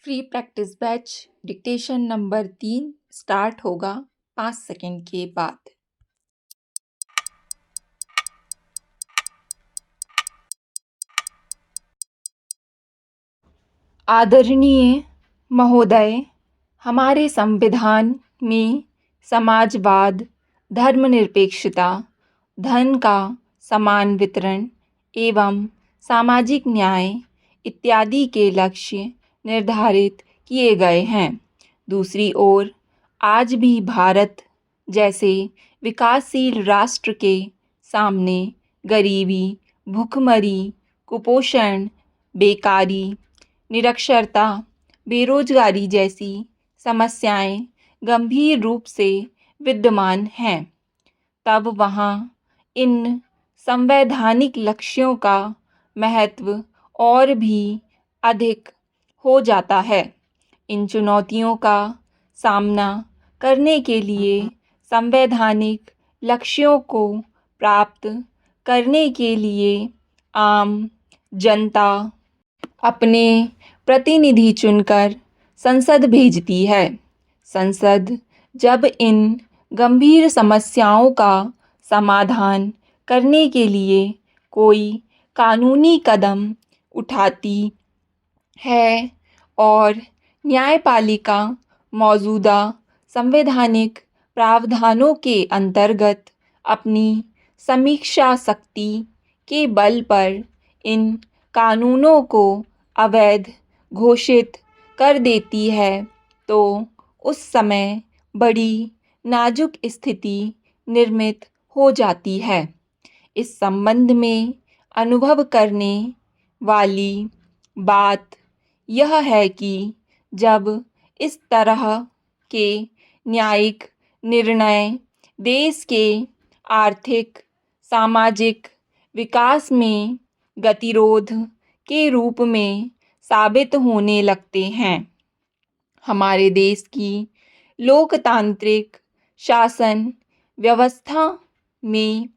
Free practice batch dictation number 3 start होगा 5 second के बाद। आदरणीय महोदय, हमारे संविधान में समाजवाद, धर्मनिरपेक्षता, धन का समान वितरण एवं सामाजिक न्याय इत्यादि के लक्ष्य निर्धारित किए गए हैं। दूसरी ओर आज भी भारत जैसे विकासशील राष्ट्र के सामने गरीबी, भूखमरी, कुपोषण, बेकारी, निरक्षरता, बेरोजगारी जैसी समस्याएं गंभीर रूप से विद्यमान हैं। तब वहाँ इन संवैधानिक लक्ष्यों का महत्व और भी अधिक हो जाता है। इन चुनौतियों का सामना करने के लिए संवैधानिक लक्ष्यों को प्राप्त करने के लिए आम जनता अपने प्रतिनिधि चुनकर संसद भेजती है। संसद जब इन गंभीर समस्याओं का समाधान करने के लिए कोई कानूनी कदम उठाती है और न्यायपालिका मौजूदा संवैधानिक प्रावधानों के अंतर्गत अपनी समीक्षा शक्ति के बल पर इन कानूनों को अवैध घोषित कर देती है, तो उस समय बड़ी नाजुक स्थिति निर्मित हो जाती है। इस संबंध में अनुभव करने वाली बात यह है कि जब इस तरह के न्यायिक निर्णय देश के आर्थिक, सामाजिक विकास में गतिरोध के रूप में साबित होने लगते हैं, हमारे देश की लोकतांत्रिक शासन व्यवस्था में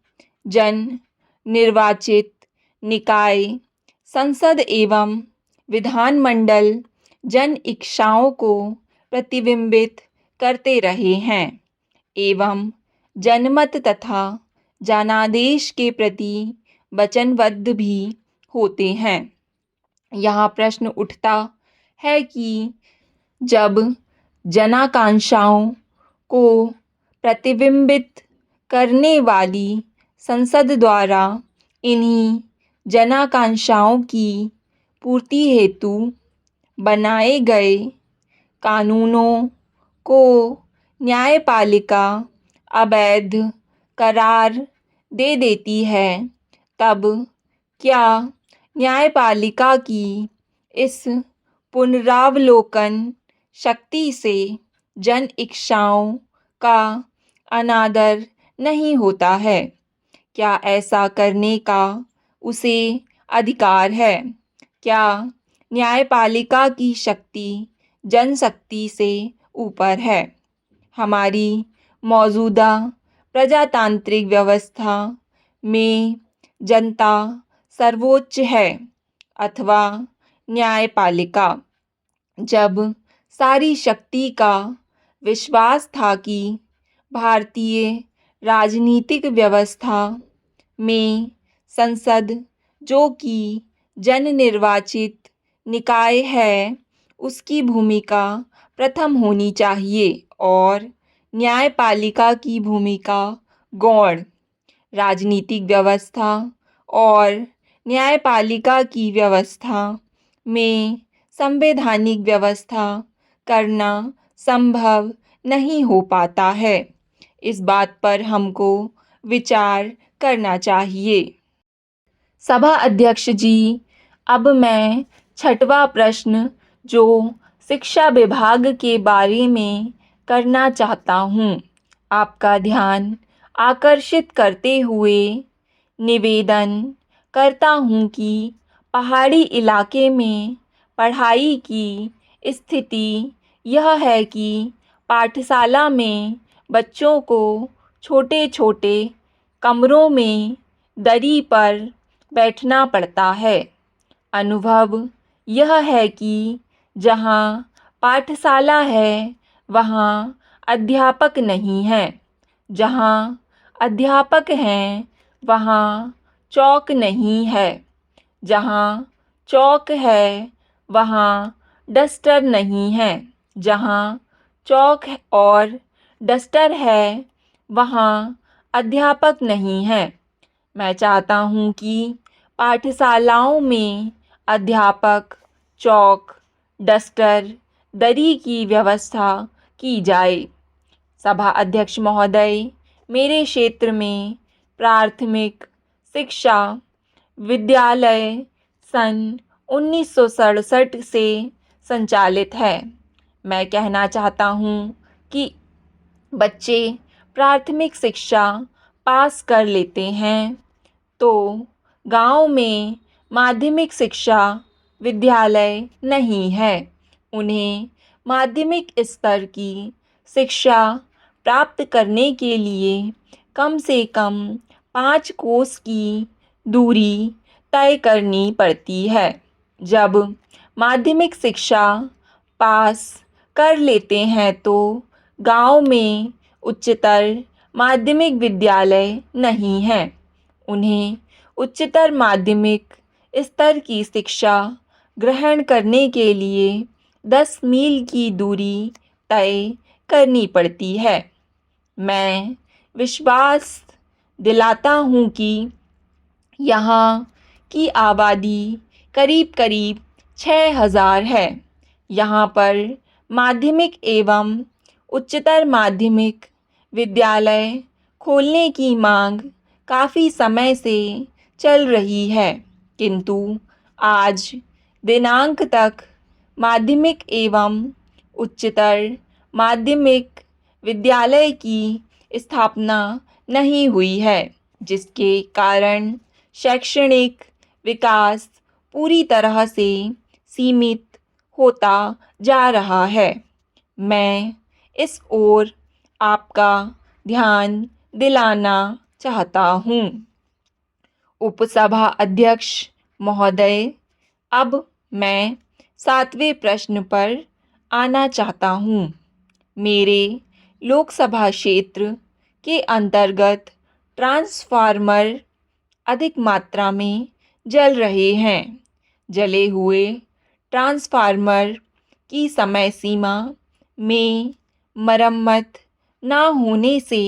जन निर्वाचित निकाय, संसद एवं विधानमंडल जन इच्छाओं को प्रतिबिंबित करते रहे हैं एवं जनमत तथा जनादेश के प्रति वचनबद्ध भी होते हैं। यहाँ प्रश्न उठता है कि जब जनाकांक्षाओं को प्रतिबिंबित करने वाली संसद द्वारा इन्हीं जनाकांक्षाओं की पूर्ति हेतु बनाए गए कानूनों को न्यायपालिका अवैध करार दे देती है, तब क्या न्यायपालिका की इस पुनरावलोकन शक्ति से जन इच्छाओं का अनादर नहीं होता है? क्या ऐसा करने का उसे अधिकार है? क्या न्यायपालिका की शक्ति जनशक्ति से ऊपर है? हमारी मौजूदा प्रजातांत्रिक व्यवस्था में जनता सर्वोच्च है अथवा न्यायपालिका? जब सारी शक्ति का विश्वास था कि भारतीय राजनीतिक व्यवस्था में संसद, जो कि जन निर्वाचित निकाय है, उसकी भूमिका प्रथम होनी चाहिए और न्यायपालिका की भूमिका गौण। राजनीतिक व्यवस्था और न्यायपालिका की व्यवस्था में संवैधानिक व्यवस्था करना संभव नहीं हो पाता है। इस बात पर हमको विचार करना चाहिए। सभा अध्यक्ष जी, अब मैं 6वां प्रश्न जो शिक्षा विभाग के बारे में करना चाहता हूँ, आपका ध्यान आकर्षित करते हुए निवेदन करता हूँ कि पहाड़ी इलाके में पढ़ाई की स्थिति यह है कि पाठशाला में बच्चों को छोटे छोटे कमरों में दरी पर बैठना पड़ता है। अनुभव यह है कि जहाँ पाठशाला है वहाँ अध्यापक नहीं हैं। जहाँ अध्यापक हैं वहाँ चौक नहीं है। जहाँ चौक है वहाँ डस्टर नहीं है। जहाँ चौक और डस्टर है वहाँ अध्यापक नहीं है। मैं चाहता हूँ कि पाठशालाओं में अध्यापक, चौक, डस्टर, दरी की व्यवस्था की जाए। सभा अध्यक्ष महोदय, मेरे क्षेत्र में प्राथमिक शिक्षा विद्यालय सन 1967 से संचालित है। मैं कहना चाहता हूँ कि बच्चे प्राथमिक शिक्षा पास कर लेते हैं तो गांव में माध्यमिक शिक्षा विद्यालय नहीं है। उन्हें माध्यमिक स्तर की शिक्षा प्राप्त करने के लिए कम से कम 5 कोस की दूरी तय करनी पड़ती है। जब माध्यमिक शिक्षा पास कर लेते हैं तो गांव में उच्चतर माध्यमिक विद्यालय नहीं है। उन्हें उच्चतर माध्यमिक स्तर की शिक्षा ग्रहण करने के लिए 10 मील की दूरी तय करनी पड़ती है। मैं विश्वास दिलाता हूँ कि यहाँ की आबादी करीब करीब 6000 है। यहाँ पर माध्यमिक एवं उच्चतर माध्यमिक विद्यालय खोलने की मांग काफ़ी समय से चल रही है, किंतु आज दिनांक तक माध्यमिक एवं उच्चतर माध्यमिक विद्यालय की स्थापना नहीं हुई है, जिसके कारण शैक्षणिक विकास पूरी तरह से सीमित होता जा रहा है। मैं इस ओर आपका ध्यान दिलाना चाहता हूँ। उपसभा अध्यक्ष महोदय, अब मैं 7वें प्रश्न पर आना चाहता हूँ। मेरे लोकसभा क्षेत्र के अंतर्गत ट्रांसफार्मर अधिक मात्रा में जल रहे हैं। जले हुए ट्रांसफार्मर की समय सीमा में मरम्मत न होने से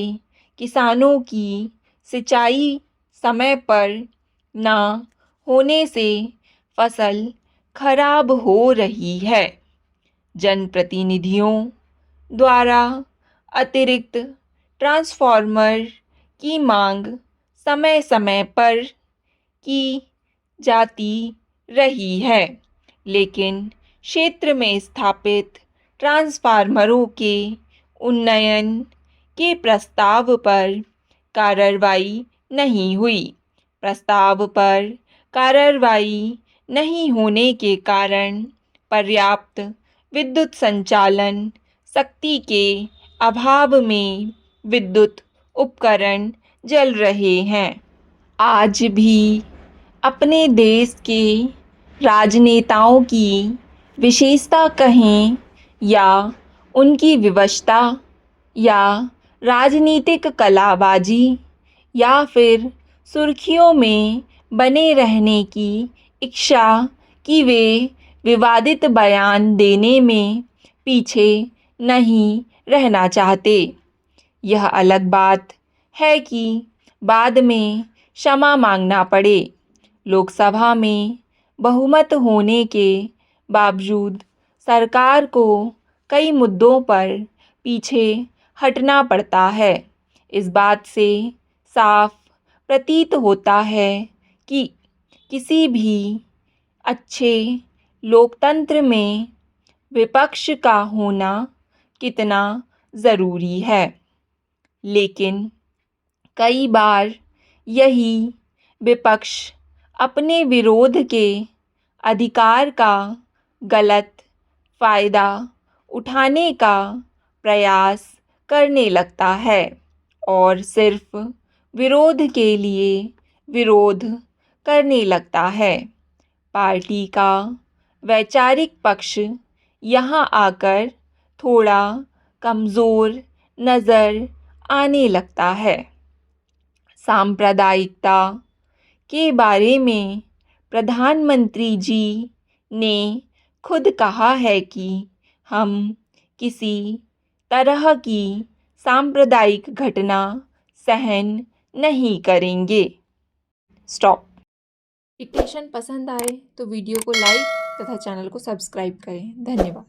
किसानों की सिंचाई समय पर न होने से फसल खराब हो रही है। जनप्रतिनिधियों द्वारा अतिरिक्त ट्रांसफार्मर की मांग समय समय पर की जाती रही है, लेकिन क्षेत्र में स्थापित ट्रांसफार्मरों के उन्नयन के प्रस्ताव पर कार्रवाई नहीं हुई। प्रस्ताव पर कार्रवाई नहीं होने के कारण पर्याप्त विद्युत संचालन शक्ति के अभाव में विद्युत उपकरण जल रहे हैं। आज भी अपने देश के राजनेताओं की विशेषता कहें या उनकी विवशता या राजनीतिक कलाबाजी या फिर सुर्खियों में बने रहने की इच्छा कि वे विवादित बयान देने में पीछे नहीं रहना चाहते। यह अलग बात है कि बाद में क्षमा मांगना पड़े। लोकसभा में बहुमत होने के बावजूद सरकार को कई मुद्दों पर पीछे हटना पड़ता है। इस बात से साफ प्रतीत होता है कि किसी भी अच्छे लोकतंत्र में विपक्ष का होना कितना ज़रूरी है, लेकिन कई बार यही विपक्ष अपने विरोध के अधिकार का गलत फ़ायदा उठाने का प्रयास करने लगता है और सिर्फ विरोध के लिए विरोध करने लगता है। पार्टी का वैचारिक पक्ष यहाँ आकर थोड़ा कमज़ोर नज़र आने लगता है। सांप्रदायिकता के बारे में प्रधानमंत्री जी ने खुद कहा है कि हम किसी तरह की सांप्रदायिक घटना सहन नहीं करेंगे। स्टॉप। डिक्टेशन पसंद आए तो वीडियो को लाइक तथा चैनल को सब्सक्राइब करें। धन्यवाद।